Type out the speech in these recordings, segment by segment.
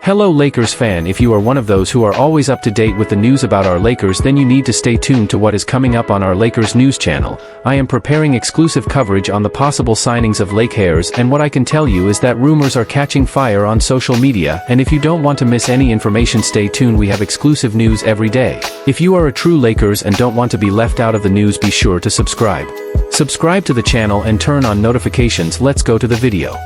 Hello Lakers fan, if you are one of those who are always up to date with the news about our Lakers, then you need to stay tuned to what is coming up on our Lakers news channel. I am preparing exclusive coverage on the possible signings of Lakers, and what I can tell you is that rumors are catching fire on social media, and if you don't want to miss any information, stay tuned. We have exclusive news every day. If you are a true Lakers and don't want to be left out of the news, be sure to subscribe. Subscribe to the channel and turn on notifications. Let's go to the video.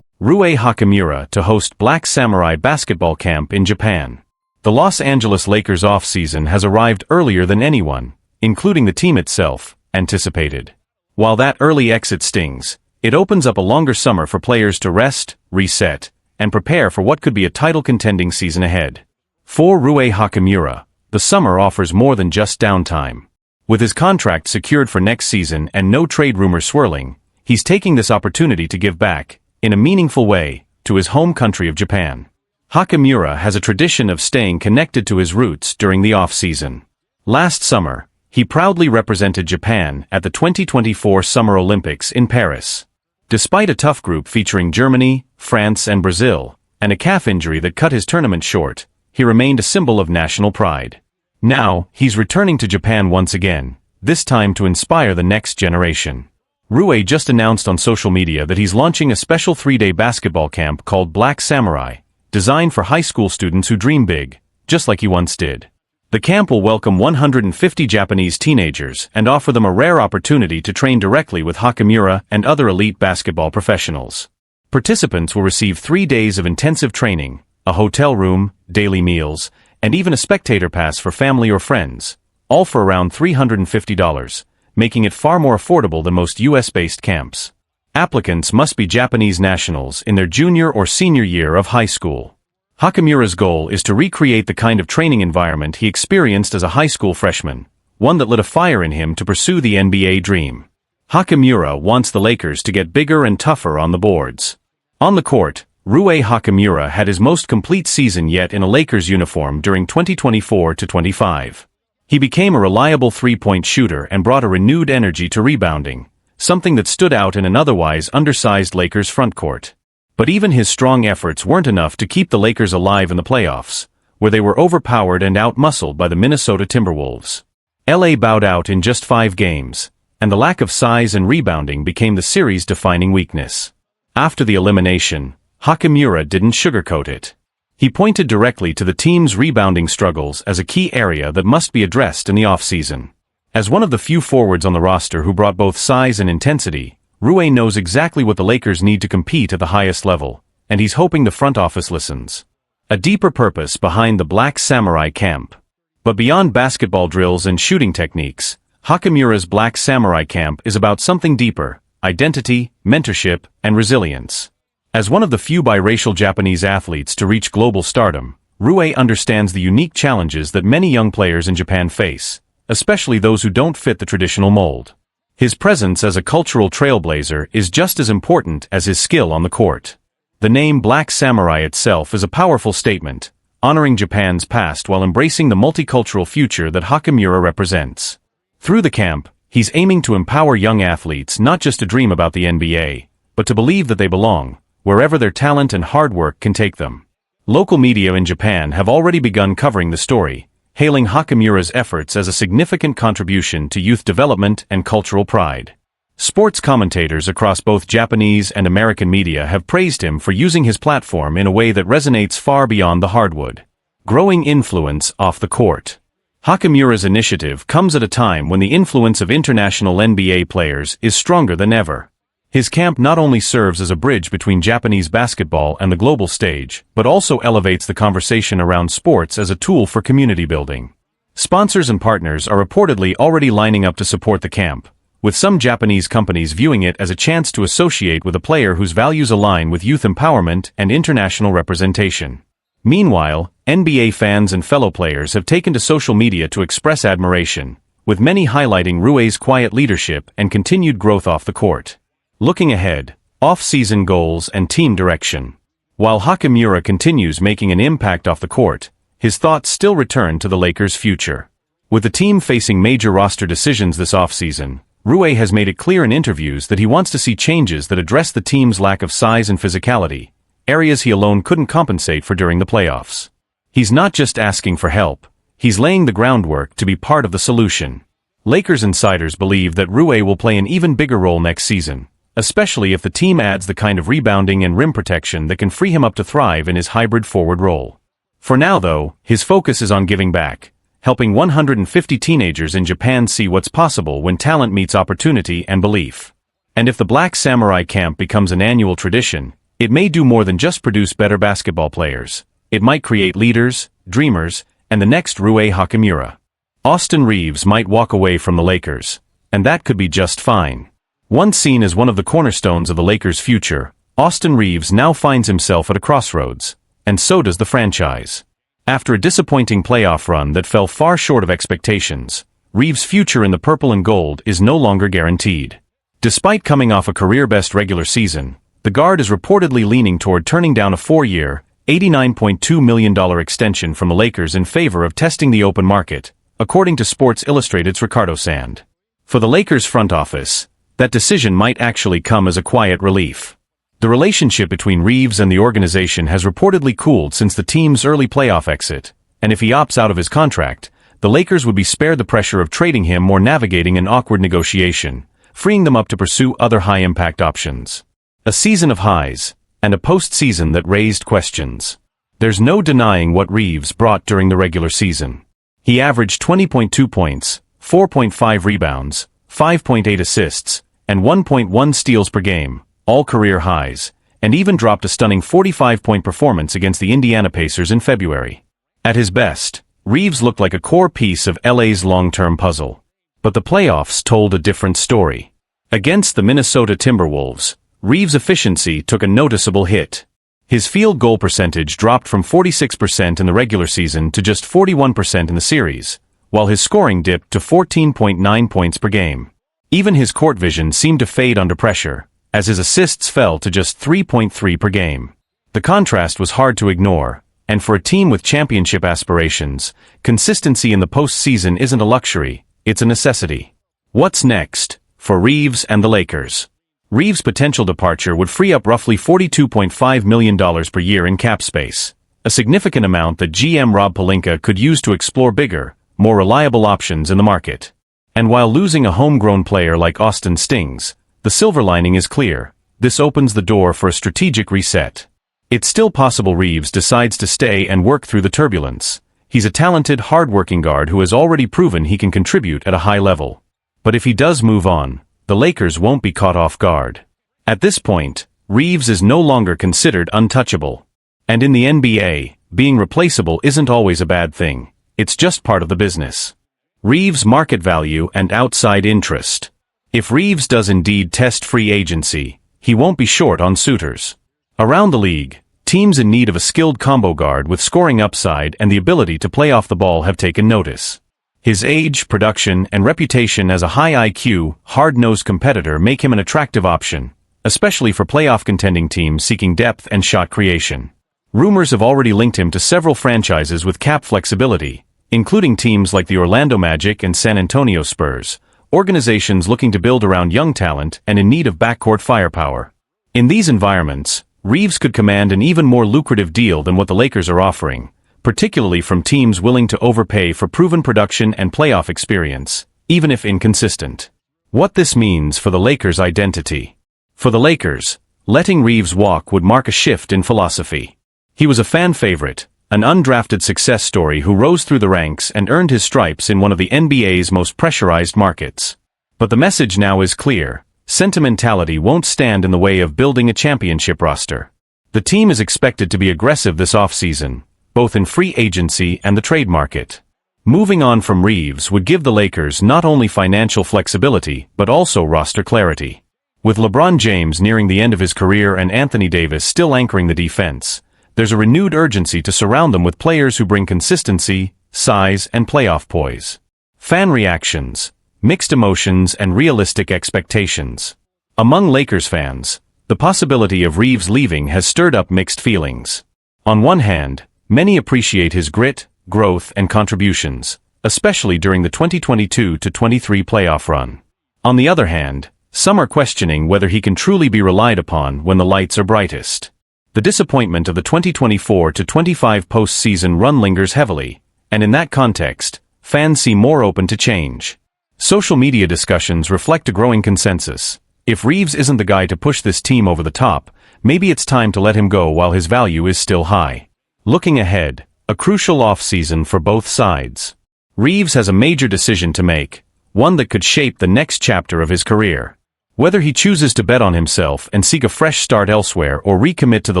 Rui Hachimura to host Black Samurai basketball camp in Japan. The Los Angeles Lakers offseason has arrived earlier than anyone, including the team itself, anticipated. While that early exit stings, it opens up a longer summer for players to rest, reset, and prepare for what could be a title-contending season ahead. For Rui Hachimura, the summer offers more than just downtime. With his contract secured for next season and no trade rumors swirling, he's taking this opportunity to give back, in a meaningful way, to his home country of Japan. Hachimura has a tradition of staying connected to his roots during the off-season. Last summer, he proudly represented Japan at the 2024 Summer Olympics in Paris. Despite a tough group featuring Germany, France and Brazil, and a calf injury that cut his tournament short, he remained a symbol of national pride. Now, he's returning to Japan once again, this time to inspire the next generation. Rui just announced on social media that he's launching a special 3-day basketball camp called Black Samurai, designed for high school students who dream big, just like he once did. The camp will welcome 150 Japanese teenagers and offer them a rare opportunity to train directly with Hachimura and other elite basketball professionals. Participants will receive 3 days of intensive training, a hotel room, daily meals, and even a spectator pass for family or friends, all for around $350. Making it far more affordable than most US-based camps. Applicants must be Japanese nationals in their junior or senior year of high school. Hachimura's goal is to recreate the kind of training environment he experienced as a high school freshman, one that lit a fire in him to pursue the NBA dream. Hachimura wants the Lakers to get bigger and tougher on the boards. On the court, Rui Hachimura had his most complete season yet in a Lakers uniform during 2024-25. He became a reliable three-point shooter and brought a renewed energy to rebounding, something that stood out in an otherwise undersized Lakers frontcourt. But even his strong efforts weren't enough to keep the Lakers alive in the playoffs, where they were overpowered and out-muscled by the Minnesota Timberwolves. LA bowed out in just 5 games, and the lack of size and rebounding became the series' defining weakness. After the elimination, Hachimura didn't sugarcoat it. He pointed directly to the team's rebounding struggles as a key area that must be addressed in the offseason. As one of the few forwards on the roster who brought both size and intensity, Rui knows exactly what the Lakers need to compete at the highest level, and he's hoping the front office listens. A deeper purpose behind the Black Samurai camp. But beyond basketball drills and shooting techniques, Hachimura's Black Samurai camp is about something deeper: identity, mentorship, and resilience. As one of the few biracial Japanese athletes to reach global stardom, Rui understands the unique challenges that many young players in Japan face, especially those who don't fit the traditional mold. His presence as a cultural trailblazer is just as important as his skill on the court. The name Black Samurai itself is a powerful statement, honoring Japan's past while embracing the multicultural future that Hachimura represents. Through the camp, he's aiming to empower young athletes not just to dream about the NBA, but to believe that they belong, wherever their talent and hard work can take them. Local media in Japan have already begun covering the story, hailing Hachimura's efforts as a significant contribution to youth development and cultural pride. Sports commentators across both Japanese and American media have praised him for using his platform in a way that resonates far beyond the hardwood. Growing influence off the court. Hachimura's initiative comes at a time when the influence of international NBA players is stronger than ever. His camp not only serves as a bridge between Japanese basketball and the global stage, but also elevates the conversation around sports as a tool for community building. Sponsors and partners are reportedly already lining up to support the camp, with some Japanese companies viewing it as a chance to associate with a player whose values align with youth empowerment and international representation. Meanwhile, NBA fans and fellow players have taken to social media to express admiration, with many highlighting Rui's quiet leadership and continued growth off the court. Looking ahead, off-season goals and team direction. While Hachimura continues making an impact off the court, his thoughts still return to the Lakers' future. With the team facing major roster decisions this off-season, Rui has made it clear in interviews that he wants to see changes that address the team's lack of size and physicality, areas he alone couldn't compensate for during the playoffs. He's not just asking for help, he's laying the groundwork to be part of the solution. Lakers insiders believe that Rui will play an even bigger role next season, especially if the team adds the kind of rebounding and rim protection that can free him up to thrive in his hybrid forward role. For now though, his focus is on giving back, helping 150 teenagers in Japan see what's possible when talent meets opportunity and belief. And if the Black Samurai Camp becomes an annual tradition, it may do more than just produce better basketball players. It might create leaders, dreamers, and the next Rui Hachimura. Austin Reeves might walk away from the Lakers, and that could be just fine. Once seen as one of the cornerstones of the Lakers' future, Austin Reeves now finds himself at a crossroads, and so does the franchise. After a disappointing playoff run that fell far short of expectations, Reeves' future in the purple and gold is no longer guaranteed. Despite coming off a career-best regular season, the guard is reportedly leaning toward turning down a 4-year, $89.2 million extension from the Lakers in favor of testing the open market, according to Sports Illustrated's Ricardo Sand. For the Lakers front office, that decision might actually come as a quiet relief. The relationship between Reeves and the organization has reportedly cooled since the team's early playoff exit, and if he opts out of his contract, the Lakers would be spared the pressure of trading him or navigating an awkward negotiation, freeing them up to pursue other high-impact options. A season of highs, and a postseason that raised questions. There's no denying what Reeves brought during the regular season. He averaged 20.2 points, 4.5 rebounds, 5.8 assists, and 1.1 steals per game, all career highs, and even dropped a stunning 45-point performance against the Indiana Pacers in February. At his best, Reeves looked like a core piece of LA's long-term puzzle. But the playoffs told a different story. Against the Minnesota Timberwolves, Reeves' efficiency took a noticeable hit. His field goal percentage dropped from 46% in the regular season to just 41% in the series, while his scoring dipped to 14.9 points per game. Even his court vision seemed to fade under pressure, as his assists fell to just 3.3 per game. The contrast was hard to ignore, and for a team with championship aspirations, consistency in the postseason isn't a luxury, it's a necessity. What's next for Reeves and the Lakers? Reeves' potential departure would free up roughly $42.5 million per year in cap space, a significant amount that GM Rob Pelinka could use to explore bigger, more reliable options in the market. And while losing a homegrown player like Austin stings, the silver lining is clear. This opens the door for a strategic reset. It's still possible Reeves decides to stay and work through the turbulence. He's a talented, hard-working guard who has already proven he can contribute at a high level. But if he does move on, the Lakers won't be caught off guard. At this point, Reeves is no longer considered untouchable. And in the NBA, being replaceable isn't always a bad thing. It's just part of the business. Reeves' market value and outside interest. If Reeves does indeed test free agency, he won't be short on suitors. Around the league, teams in need of a skilled combo guard with scoring upside and the ability to play off the ball have taken notice. His age, production, and reputation as a high IQ, hard-nosed competitor make him an attractive option, especially for playoff contending teams seeking depth and shot creation. Rumors have already linked him to several franchises with cap flexibility, including teams like the Orlando Magic and San Antonio Spurs, organizations looking to build around young talent and in need of backcourt firepower. In these environments, Reeves could command an even more lucrative deal than what the Lakers are offering, particularly from teams willing to overpay for proven production and playoff experience, even if inconsistent. What this means for the Lakers' identity. For the Lakers, letting Reeves walk would mark a shift in philosophy. He was a fan favorite, an undrafted success story who rose through the ranks and earned his stripes in one of the NBA's most pressurized markets. But the message now is clear. Sentimentality won't stand in the way of building a championship roster. The team is expected to be aggressive this offseason, both in free agency and the trade market. Moving on from Reeves would give the Lakers not only financial flexibility but also roster clarity. With LeBron James nearing the end of his career and Anthony Davis still anchoring the defense, there's a renewed urgency to surround them with players who bring consistency, size, and playoff poise. Fan reactions, mixed emotions, and realistic expectations. Among Lakers fans, the possibility of Reeves leaving has stirred up mixed feelings. On one hand, many appreciate his grit, growth, and contributions, especially during the 2022-23 playoff run. On the other hand, some are questioning whether he can truly be relied upon when the lights are brightest. The disappointment of the 2024-25 postseason run lingers heavily, and in that context, fans seem more open to change. Social media discussions reflect a growing consensus. If Reeves isn't the guy to push this team over the top, maybe it's time to let him go while his value is still high. Looking ahead, a crucial offseason for both sides. Reeves has a major decision to make, one that could shape the next chapter of his career. Whether he chooses to bet on himself and seek a fresh start elsewhere or recommit to the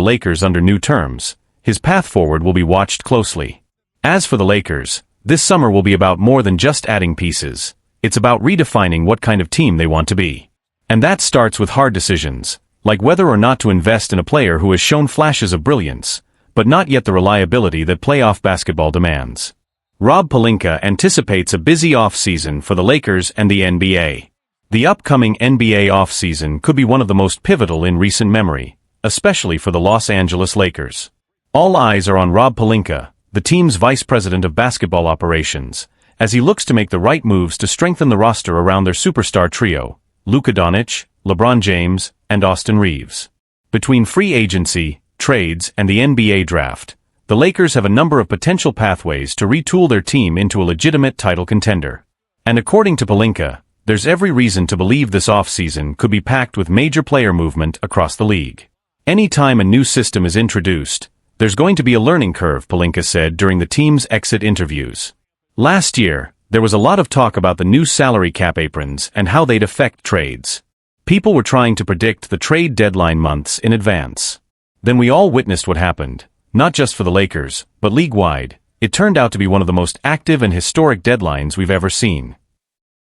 Lakers under new terms, his path forward will be watched closely. As for the Lakers, this summer will be about more than just adding pieces. It's about redefining what kind of team they want to be. And that starts with hard decisions, like whether or not to invest in a player who has shown flashes of brilliance, but not yet the reliability that playoff basketball demands. Rob Pelinka anticipates a busy offseason for the Lakers and the NBA. The upcoming NBA offseason could be one of the most pivotal in recent memory, especially for the Los Angeles Lakers. All eyes are on Rob Pelinka, the team's vice president of basketball operations, as he looks to make the right moves to strengthen the roster around their superstar trio, Luka Doncic, LeBron James, and Austin Reeves. Between free agency, trades, and the NBA draft, the Lakers have a number of potential pathways to retool their team into a legitimate title contender. And according to Pelinka, there's every reason to believe this offseason could be packed with major player movement across the league. Anytime a new system is introduced, there's going to be a learning curve, Pelinka said during the team's exit interviews. Last year, there was a lot of talk about the new salary cap aprons and how they'd affect trades. People were trying to predict the trade deadline months in advance. Then we all witnessed what happened, not just for the Lakers, but league-wide. It turned out to be one of the most active and historic deadlines we've ever seen.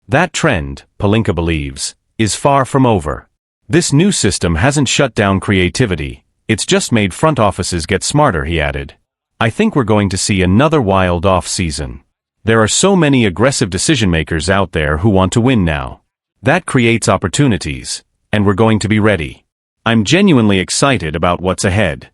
That trend, Pelinka believes, is far from over. This new system hasn't shut down creativity, it's just made front offices get smarter, he added. I think we're going to see another wild off-season. There are so many aggressive decision-makers out there who want to win now. That creates opportunities, and we're going to be ready. I'm genuinely excited about what's ahead.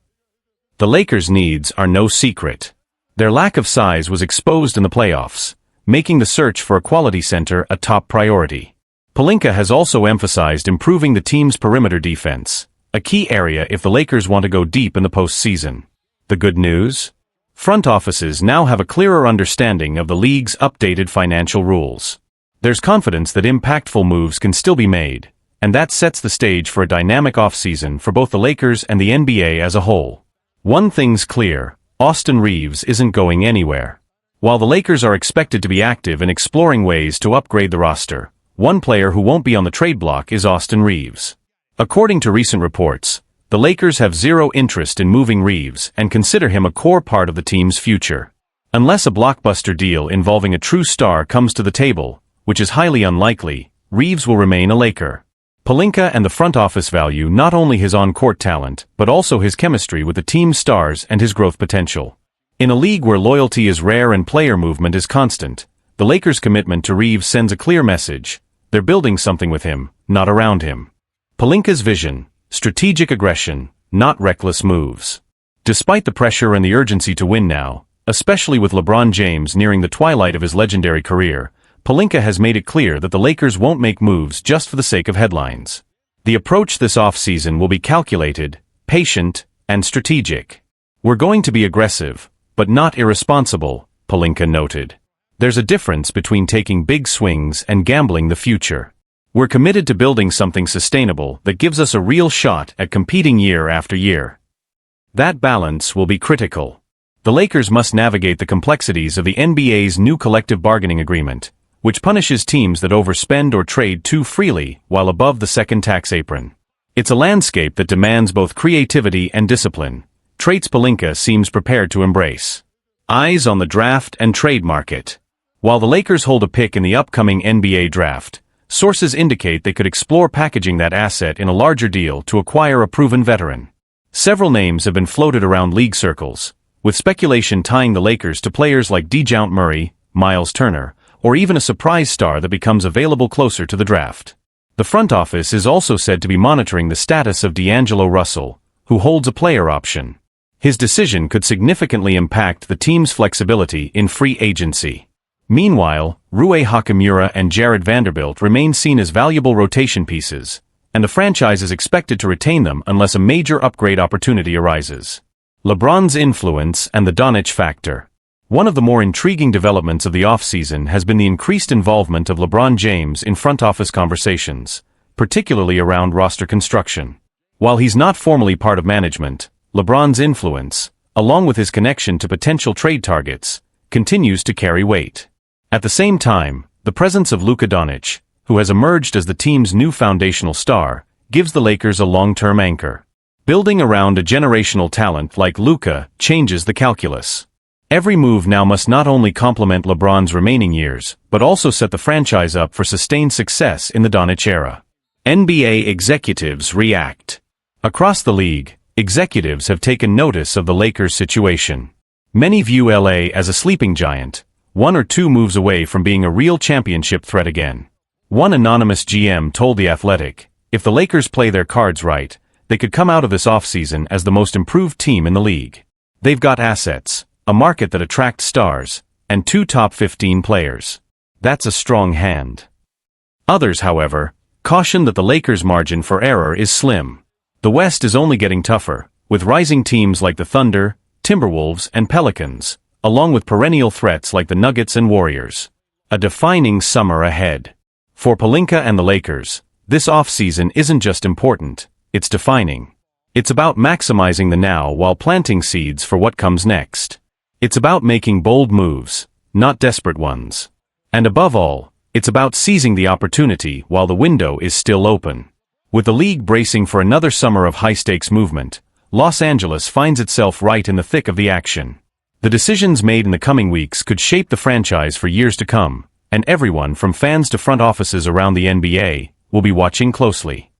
The Lakers' needs are no secret. Their lack of size was exposed in the playoffs, making the search for a quality center a top priority. Pelinka has also emphasized improving the team's perimeter defense, a key area if the Lakers want to go deep in the postseason. The good news? Front offices now have a clearer understanding of the league's updated financial rules. There's confidence that impactful moves can still be made, and that sets the stage for a dynamic offseason for both the Lakers and the NBA as a whole. One thing's clear, Austin Reeves isn't going anywhere. While the Lakers are expected to be active in exploring ways to upgrade the roster, one player who won't be on the trade block is Austin Reeves. According to recent reports, the Lakers have zero interest in moving Reeves and consider him a core part of the team's future. Unless a blockbuster deal involving a true star comes to the table, which is highly unlikely, Reeves will remain a Laker. Pelinka and the front office value not only his on-court talent, but also his chemistry with the team's stars and his growth potential. In a league where loyalty is rare and player movement is constant, the Lakers' commitment to Reeves sends a clear message. They're building something with him, not around him. Pelinka's vision, strategic aggression, not reckless moves. Despite the pressure and the urgency to win now, especially with LeBron James nearing the twilight of his legendary career, Pelinka has made it clear that the Lakers won't make moves just for the sake of headlines. The approach this offseason will be calculated, patient, and strategic. We're going to be aggressive, but not irresponsible, Pelinka noted. There's a difference between taking big swings and gambling the future. We're committed to building something sustainable that gives us a real shot at competing year after year. That balance will be critical. The Lakers must navigate the complexities of the NBA's new collective bargaining agreement, which punishes teams that overspend or trade too freely while above the second tax apron. It's a landscape that demands both creativity and discipline, traits Pelinka seems prepared to embrace. Eyes on the draft and trade market. While the Lakers hold a pick in the upcoming NBA draft, sources indicate they could explore packaging that asset in a larger deal to acquire a proven veteran. Several names have been floated around league circles, with speculation tying the Lakers to players like DeJounte Murray, Miles Turner, or even a surprise star that becomes available closer to the draft. The front office is also said to be monitoring the status of D'Angelo Russell, who holds a player option. His decision could significantly impact the team's flexibility in free agency. Meanwhile, Rui Hachimura and Jared Vanderbilt remain seen as valuable rotation pieces, and the franchise is expected to retain them unless a major upgrade opportunity arises. LeBron's influence and the Doncic factor. One of the more intriguing developments of the offseason has been the increased involvement of LeBron James in front office conversations, particularly around roster construction. While he's not formally part of management, LeBron's influence, along with his connection to potential trade targets, continues to carry weight. At the same time, the presence of Luka Doncic, who has emerged as the team's new foundational star, gives the Lakers a long-term anchor. Building around a generational talent like Luka changes the calculus. Every move now must not only complement LeBron's remaining years, but also set the franchise up for sustained success in the Doncic era. NBA executives react. Across the league, executives have taken notice of the Lakers' situation. Many view LA as a sleeping giant, one or two moves away from being a real championship threat again. One anonymous GM told The Athletic, if the Lakers play their cards right, they could come out of this offseason as the most improved team in the league. They've got assets, a market that attracts stars, and 2 top 15 players. That's a strong hand. Others, however, caution that the Lakers' margin for error is slim. The West is only getting tougher, with rising teams like the Thunder, Timberwolves, and Pelicans, along with perennial threats like the Nuggets and Warriors. A defining summer ahead. For Pelinka and the Lakers, this offseason isn't just important, it's defining. It's about maximizing the now while planting seeds for what comes next. It's about making bold moves, not desperate ones. And above all, it's about seizing the opportunity while the window is still open. With the league bracing for another summer of high-stakes movement, Los Angeles finds itself right in the thick of the action. The decisions made in the coming weeks could shape the franchise for years to come, and everyone from fans to front offices around the NBA will be watching closely.